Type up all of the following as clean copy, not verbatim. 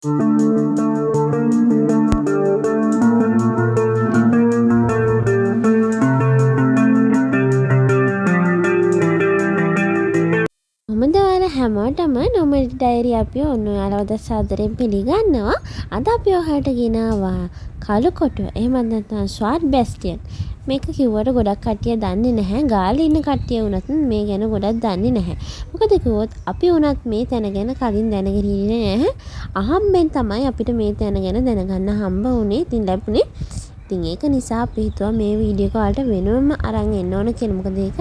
මොමදවල හැමෝටම නොමඩික් ඩයරි අපි ඔන්න ඔයාලව සාදරයෙන් පිළිගන්නවා. අද අපි ඔයාලට ගෙනාවා කළු කොටුව. එහෙමත් නැත්නම් ස්වාට් බැස්ටියන්. මේක කිව්වට ගොඩක් කට්ටිය දන්නේ නැහැ. ගාලේ ඉන්න කට්ටිය වුණත් මේ ගැන ගොඩක් දන්නේ නැහැ. මොකද කිව්වොත් අපි වුණත් මේ තැන ගැන කලින් දැනගෙන ඉන්නේ නැහැ. අහම්බෙන් තමයි අපිට මේ තැන ගැන දැනගන්න හම්බ වුණේ. ඉතින් ලැබුණේ. ඉතින් ඒක නිසා අපි හිතුවා මේ වීඩියෝ එක ඔයාලට වෙනම අරන් එන්න ඕන කියලා. මොකද ඒක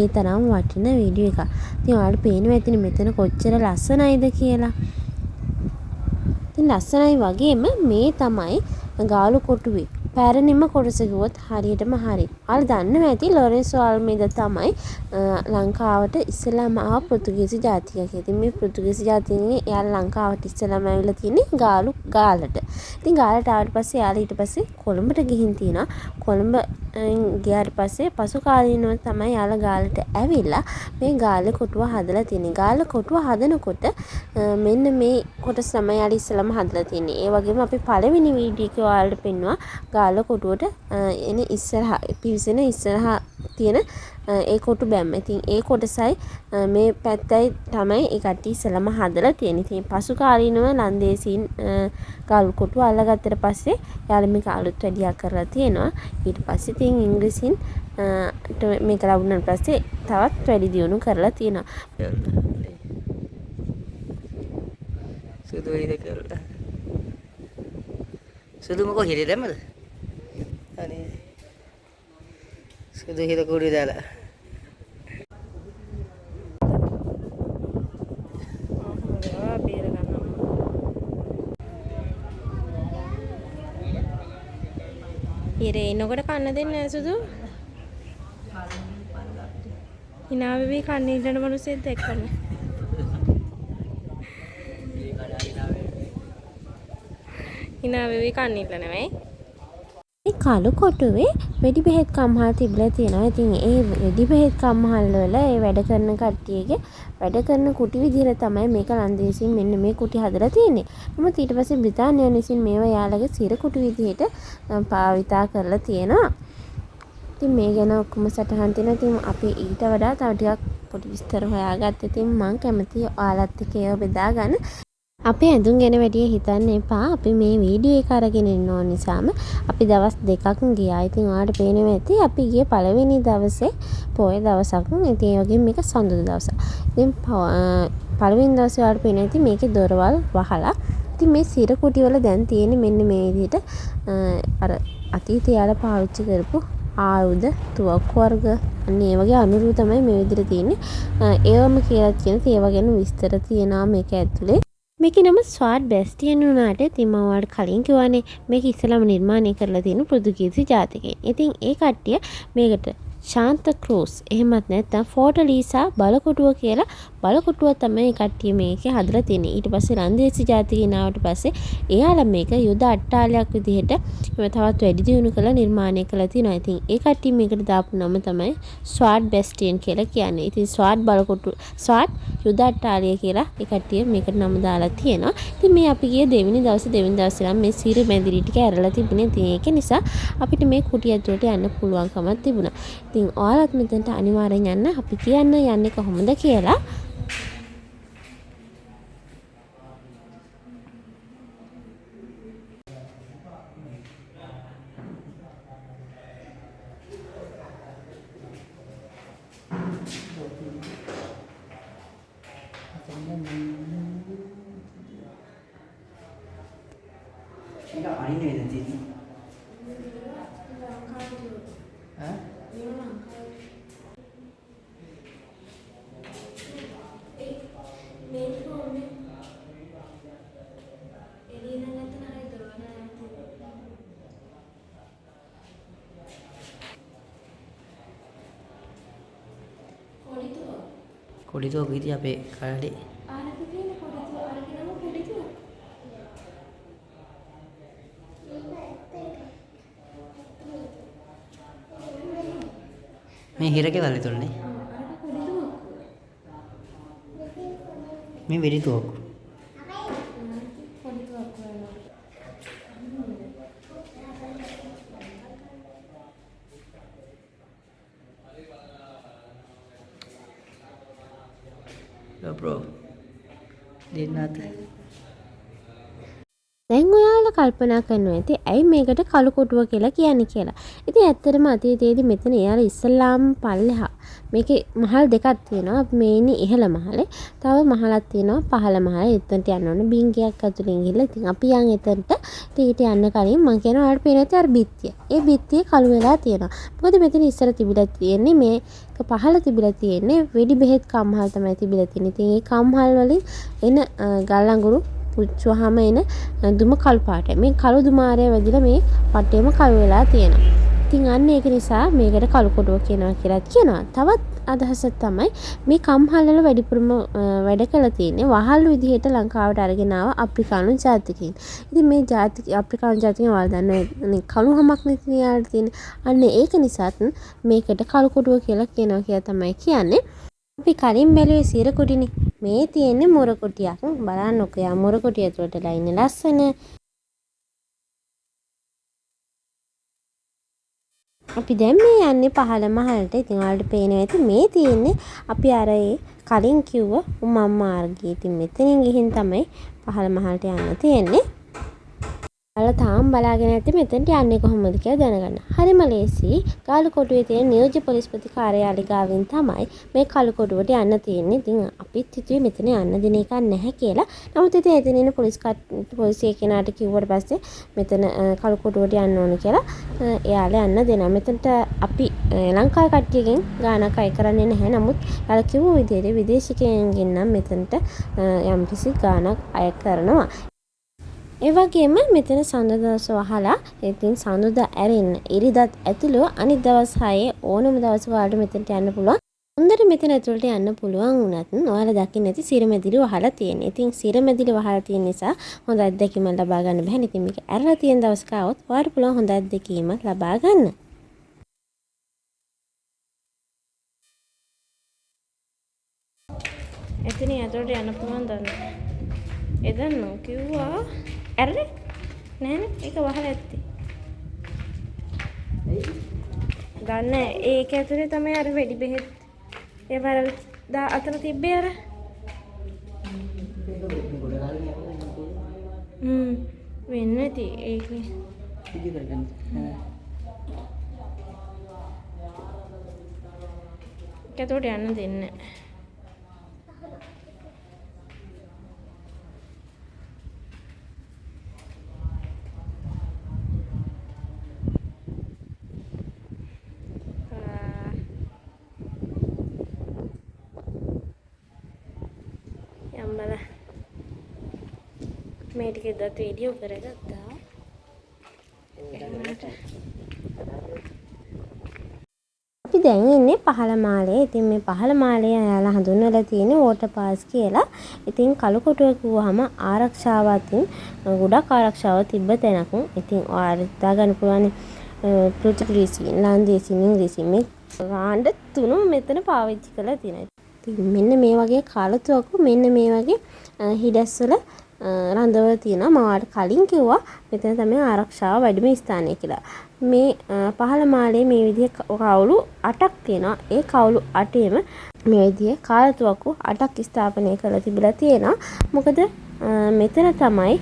ඒ තරම් වටින වීඩියෝ එකක්. ඉතින් ඔයාලට පේනවා ඇතිනේ මෙතන කොච්චර ලස්සනයිද කියලා. ඉතින් ලස්සනයි වගේම මේ තමයි ගාලු කොටුවේ පැරණිම කොටස කිව්වොත් හරියටම හරි. ඔයාලා දන්නවා ඇති ලොරෙන්සෝ අල්මේඩා තමයි ලංකාවට ඉස්සෙල්ලාම ආව පෘතුගීසි ජාතිකයෙක්. ඉතින් මේ පෘතුගීසි ජාතිකයන් එයාලා ලංකාවට ඉස්සෙල්ලාම ඇවිල්ලා තියෙන්නේ ගාලට. ඉතින් ගාලට ආවට පස්සේ එයාලා ඊට පස්සේ කොළඹට ගිහින් තිනවා. කොළඹ ගියාට පස්සේ පසු කාලීනව තමයි එයාලා ගාලට ඇවිල්ලා මේ ගාලේ කොටුව හදලා තියෙන්නේ. ගාලේ කොටුව හදනකොට මෙන්න මේ කොටස තමයි එයාලා ඉස්සෙල්ලාම හදලා තියෙන්නේ. ඒ වගේම අපි පළවෙනි වීඩියෝ එකේ ඔයාලට පෙන්නුවා ගාල කොටුවට එන ඉස්සරහා පිවිසෙන ඉස්සරහා තියෙන ඒ කොටු බැම්ම. ඉතින් ඒ කොටසයි මේ පැත්තයි තමයි ඒ කට්ටිය ඉස්සලම හදලා තියෙන්නේ. ඉතින් පසු කාලීනව ලන්දේසීන් ගාල් කොටුව අල්ලගත්තට පස්සේ යාළුවා මේක අලුත් වැඩියා කරලා තියෙනවා. ඊට පස්සේ ඉතින් ඉංග්‍රීසින් මේක ලැබුණාට පස්සේ තවත් වැඩි දියුණු කරලා තියෙනවා. සුදු ඉද කරලා සුදු මොකෝ හිරේ දැම්මද? අනේ සුදු හිර කුඩි දාලා බේර ගන්නවා. හිරේ ඉන්නකොට කන්න දෙන්නේ නැහැ සුදු. hina වෙවි කන්නේ ඉන්න මිනිස්සෙක් දැක්කම. hina වෙවි කන්නේ ඉන්න නෙමෙයි. මේ කළු කොටුවේ වෙඩි බෙහෙත් කම්හල් තිබිලා තියෙනවා. ඉතින් ඒ වෙඩි බෙහෙත් කම්හල් වල ඒ වැඩ කරන කට්ටියගේ වැඩ කරන කුටි විදිහට තමයි මේක ලන්දේසින් මෙන්න මේ කුටි හදලා තියෙන්නේ. නමුත් ඊට පස්සේ බ්‍රිතාන්‍යයන් විසින් මේවා යාළගේ සිර කුටි විදිහට භාවිතා කරලා තියෙනවා. ඉතින් මේ ගැන ඔක්කොම සටහන් තියෙනවා. ඉතින් අපි ඊට වඩා තව ටිකක් පොඩි විස්තර හොයාගත්තා. ඉතින් මම කැමතියි ඔයාලත් එක්ක ඒව බෙදා ගන්න. අපි ඇඳුම් ගැන වැඩිය හිතන්න එපා. අපි මේ වීඩියෝ එක අරගෙන ඉන්න ඕන නිසාම අපි දවස් දෙකක් ගියා. ඉතින් ඔයාලට පේනවා ඇති අපි ගියේ පළවෙනි දවසේ පොය දවසක්. ඉතින් ඒ වගේම මේක සඳුදා දවසක්. ඉතින් පළවෙනි දවසේ ඔයාලට පේනවා ඇති මේකේ දොරවල් වහලා. ඉතින් මේ සිර කුටි වල දැන් තියෙන්නේ මෙන්න මේ විදිහට අර අතීතයේ යාලා පාවිච්චි කරපු ආයුධ තුවක්කු වර්ග අන්න ඒ වගේ අනුරු තමයි මේ විදිහට තියෙන්නේ. ඒවම කියලා කියන ඒව ගැන විස්තර තියෙනවා මේක ඇතුලේ. මේකේ නම ස්වාට් බැස්ටියන් වුණාට ඉතින් මම ඔයාලට කලින් කිව්වනේ මේක ඉස්සෙල්ලාම නිර්මාණය කරලා තියෙන පෘතුගීසි ජාතිකයෙක්. ඉතින් ඒ කට්ටිය මේකට ශාන්ත ක්‍රූස් එහෙමත් නැත්නම් ෆෝටලීසා බලකොටුව කියලා බලකොටුව තමයි මේ කට්ටිය මේකේ හදලා තියෙන්නේ. ඊට පස්සේ ලන්දේසි ජාතිකයන් ආවට පස්සේ එයාලා මේක යුද අට්ටාලයක් විදිහට තවත් වැඩි දියුණු කරලා නිර්මාණය කරලා තියෙනවා. ඉතින් ඒ කට්ටිය මේකට දාපු නම තමයි ස්වාට් බැස්ටියන් කියලා කියන්නේ. ඉතින් ස්වාට් බලකොටුව ස්වාට් යුද අට්ටාලිය කියලා ඒ කට්ටිය මේකට නම දාලා තියෙනවා. ඉතින් මේ අපි ගියේ දෙවෙනි දවසේ නම් මේ සිර බැඳිලි ටික ඇරලා තිබුණේ. ඉතින් ඒක නිසා අපිට මේ කුටිය ඇතුළට යන්න පුළුවන්කමක් තිබුණා. ඉතින් ඔයාලත් මෙතනට අනිවාර්යෙන් යන්න. අපි කියන්න යන්නේ කොහොමද කියලා. ඒක අනින්නේ නේද තියෙන්නේ? ඈ? කොඩිතෝ කීටි අපේ කඩේ මේ හිරකේ වල තුල්නේ මේ වෙඩි තුවක්කු බ්‍රෝ දෙන්නත් දැන් ඔයාලා කල්පනා කරනවා ඇති ඇයි මේකට කළු කොටුව කියලා කියන්නේ කියලා. ඉතින් ඇත්තටම අතීතයේදී මෙතන එයාලා ඉස්ලාම් පල්ලෙහා මේකේ මහල් දෙකක් තියෙනවා. මේ ඉන්නේ ඉහළ මහලේ. තව මහලක් තියෙනවා පහළ මහලේ. එතනට යන්න ඕන බින්ගයක් අතුලින් ගිහලා ඉතින් අපි යන් එතනට ඊට යන්න කලින් මම කියනවා ඔයාලට පේන ඇති අර බිත්තිය. ඒ බිත්තිය කළු වෙලා තියෙනවා. මොකද මෙතන ඉස්සර තිබිලා තියෙන්නේ මේක පහළ තිබිලා තියෙන්නේ වෙඩි බෙහෙත් කම්හල් තමයි තිබිලා තියෙන්නේ. ඉතින් මේ කම්හල් වලින් එන ගල් අඟුරු පුච්චුවාම එන දුම කළු පාටයි. මේ කළු දුමාරය වැදිලා මේ පට්ටියම කළු වෙලා තියෙනවා. ඉතින් අන්න ඒක නිසා මේකට කළු කොටුව කියනවා කියලා කියනවා. තවත් අදහසක් තමයි මේ කම්හල් වල වැඩිපුරම වැඩ කළ තියෙන්නේ වහල් විදිහට ලංකාවට අරගෙන ආව අප්‍රිකානු ජාතිකයින්. ඉතින් මේ අප්‍රිකානු ජාතිකයන් වල දන්න කළු හමක් නෙතියාට තියෙන්නේ. අන්න ඒක නිසාත් මේකට කළු කොටුව කියලා කියනවා කියලා තමයි කියන්නේ. අපි කලින් බැලුවේ සිර කොටිනේ. මේ තියෙන්නේ මොර කොටියක්. බලන්නකෝ යා මොර කොටිය ඇතුළටලා ඉන්නේ ලස්සන. අපි දැන් මේ යන්නේ පහළ මහලට. ඉතින් ඔයාලට පේනවා ඇති මේ තියෙන්නේ අපි අර කලින් කිව්ව උමම් මාර්ගය. ඉතින් මෙතනින් ගිහින් තමයි පහළ මහලට යන්න තියෙන්නේ. ඔයාලා තාම බලාගෙන නැති මෙතනට යන්නේ කොහොමද කියලා දැනගන්න. හරිම ලේසි. කාලු කොටුවේ තියෙන නියෝජ්‍ය පොලිස්පති කාර්යාලය ගාවින් තමයි මේ කාලු කොටුවට යන්න තියෙන්නේ. ඉතින් අපිත් හිතුවේ මෙතන යන්න දෙන එකක් නැහැ කියලා. නමුත් ඉතින් එතන ඉන්න පොලිසිය කෙනාට කිව්වට පස්සේ මෙතන කාලු කොටුවට යන්න ඕන කියලා එයාලා යන්න දෙනවා. මෙතනට අපි ලංකාවේ කට්ටියකින් ගානක් අය කරන්නේ නැහැ. නමුත් යාලා කිව්ව විදිහට විදේශිකයන්ගෙන් නම් මෙතනට යම්කිසි ගානක් අය කරනවා. ඒ වගේම මෙතන සඳුදා දවස වහලා ඉතින් සඳුදා ඇරෙන්න ඉරිදත් ඇතුළුව අනිත් දවස් 6 ඕනම දවසක ඔයාලට මෙතනට යන්න පුළුවන්. හොඳට මෙතන ඇතුළට යන්න පුළුවන් වුණත් ඔයාලා දකින්න ඇති සිරමැදිලි වහලා තියෙන්නේ. ඉතින් සිරමැදිලි වහලා තියෙන නිසා හොඳ අත්දැකීමක් ලබා ගන්න බැහැ. ඉතින් මේක ඇරලා තියෙන දවසක આવොත් ඔයාලට පුළුවන් හොඳ අත්දැකීමක් ලබා ගන්න. එතන ඇතුළට යන්න පුළුවන් දන්න. එදන්න කිව්වා ඇරලේ නෑනේ ඒක වහලා ඇත්තේ. දන්නේ ඒක ඇතුලේ තමයි අර වෙඩි බෙහෙත් ඒ වල අතන තිබ්බේ අර වෙන්නේ නැති ඒකනේ ඉදි කරගන්න. ඒකට යන්න දෙන්නේ නැහැ. මේ ටික දත් වීඩියෝ කරගත්තා. අපි දැන් ඉන්නේ පහළ මාලේ. ඉතින් මේ පහළ මාලේ අයාලා හඳුන්වලා තියෙන්නේ වෝටර් පාස් කියලා. ඉතින් කළු කොටුව කිව්වහම ආරක්ෂාවකින් ගොඩක් ආරක්ෂාව තිබ්බ තැනක්. ඉතින් ඔයාලා හිතා ගන්න පුළුවන් පෘතුගීසි, ඉංග්‍රීසි, ඉංග්‍රීසි මේ ගාණ්ඩ තුනම මෙතන පාවිච්චි කරලා තියෙනවා. ඉතින් මෙන්න මේ වගේ කාලතුවක්කු මෙන්න මේ වගේ හිඩැස්වල රඳවල තියෙනවා. මම ඔයාලට කලින් කිව්වා මෙතන තමයි ආරක්ෂාව වැඩිම ස්ථානය කියලා. මේ පහළ මාලේ මේ විදිහේ කවුළු 8ක් තියෙනවා. ඒ කවුළු 8ෙම මේ විදිහේ කාලතුවක්කු 8ක් ස්ථාපනය කරලා තිබිලා තියෙනවා. මොකද මෙතන තමයි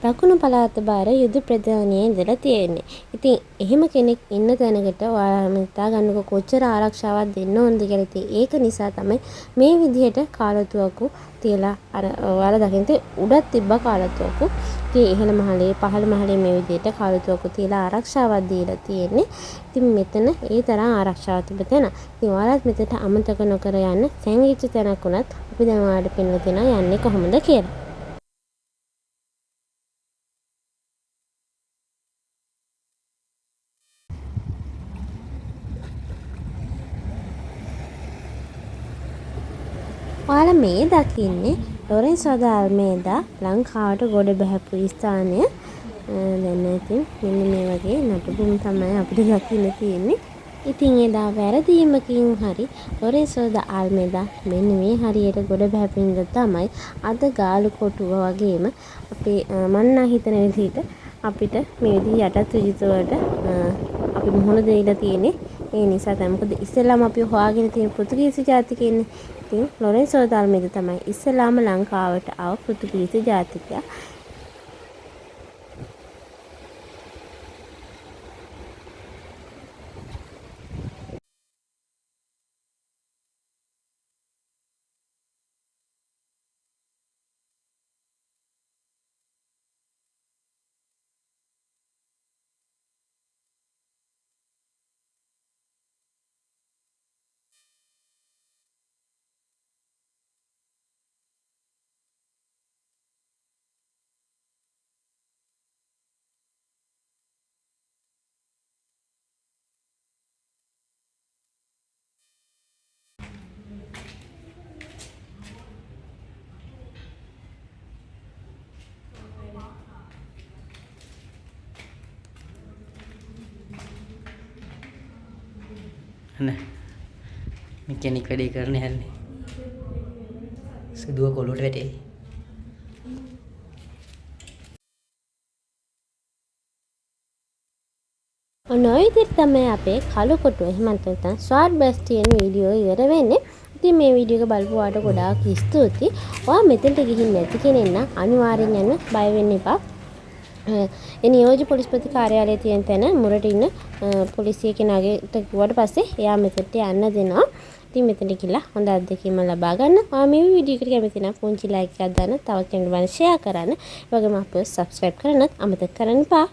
දකුණු පළාත බාර යුද ප්‍රධානියේ ඉඳලා තියෙන්නේ. ඉතින් එහෙම කෙනෙක් ඉන්න තැනකට ඔයාලා හිතා ගන්නකො කොච්චර ආරක්ෂාවක් දෙන්න ඕනද කියලා. ඉතින් ඒක නිසා තමයි මේ විදිහට කාලතුවක්කු තියලා අර ඔයාලා දකින්න උඩත් තිබ්බ කාලතුවක්කු. ඉතින් ඉහළ මහලේ පහළ මහලේ මේ විදිහට කාලතුවක්කු තියලා ආරක්ෂාවක් දීලා තියෙන්නේ. ඉතින් මෙතන ඒ තරම් ආරක්ෂාවක් තිබෙන තැන. ඉතින් ඔයාලත් මෙතනට අමතක නොකර යන්න සැඟවිච්ච තැනක් උනත් අපි දැන් ඔයාලට පෙන්වලා දෙනවා යන්නේ කොහොමද කියලා. ඔයාලා මේ දකින්නේ ලොරෙන්සෝ ද අල්මේදා ලංකාවට ගොඩ බැහැපු ස්ථානය. දැන් ඉතින් මෙන්න මේ වගේ නටබුන් තමයි අපිට දකින්න තියෙන්නේ. ඉතින් එදා වැරදීමකින් හරි ලොරෙන්සෝ ද අල්මේදා මෙන්න මේ හරියට ගොඩ බැහැපින්ද තමයි අද ගාලු කොටුව වගේම අපේ මන්නා හිතන විදිහට අපිට මේ විදිහ යටත් විජිත වලට අපි මුහුණ දෙලා තියෙන්නේ ඒ නිසා තමයි මොකද ඉස්සෙල්ලාම අපි හොයාගෙන තියෙන පෘතුගීසි ජාතිකයන්නේ. ඉතින් ලොරෙන්සෝ දාල්මේද තමයි ඉස්සෙල්ලාම ලංකාවට ආව පෘතුගීසි ජාතිකයා. Nah, mekanik වැඩේ කරන්න යන්නේ. සුදුව කොළුවට වැටේ. ඔන්න ඔය විදිහට තමයි අපේ කළු කොටුව එහෙම නැත්නම් ෂෝට් බර්ස්ට් තියෙන වීඩියෝ ඉවර වෙන්නේ. ඉතින් මේ වීඩියෝ එක බලපු වාට ගොඩාක් ස්තුතියි. ඔයා මෙතෙන්ට ගිහින් නැති කෙනෙක් නම් අනිවාර්යෙන් යන්න බය වෙන්න එපා. ඒ නියෝජ්‍ය පොලිස්පති කාර්යාලයේ තියෙන තැන මුරට ඉන්න පොලිසිය කෙනාට කිව්වට පස්සේ එයා මෙතෙන්ට යන්න දෙනවා. ඉතින් මෙතනට ගිහලා හොඳ අත්දැකීම ලබා ගන්න. මේ වීඩියෝ එකට කැමති නම් පුංචි ලයික් එකක් දාන්න, තවත් කෙනෙකුට ෂෙයා කරන්න. ඒ වගේම අපිව සබ්ස්ක්‍රයිබ් කරන්නත් අමතක කරන්න එපා.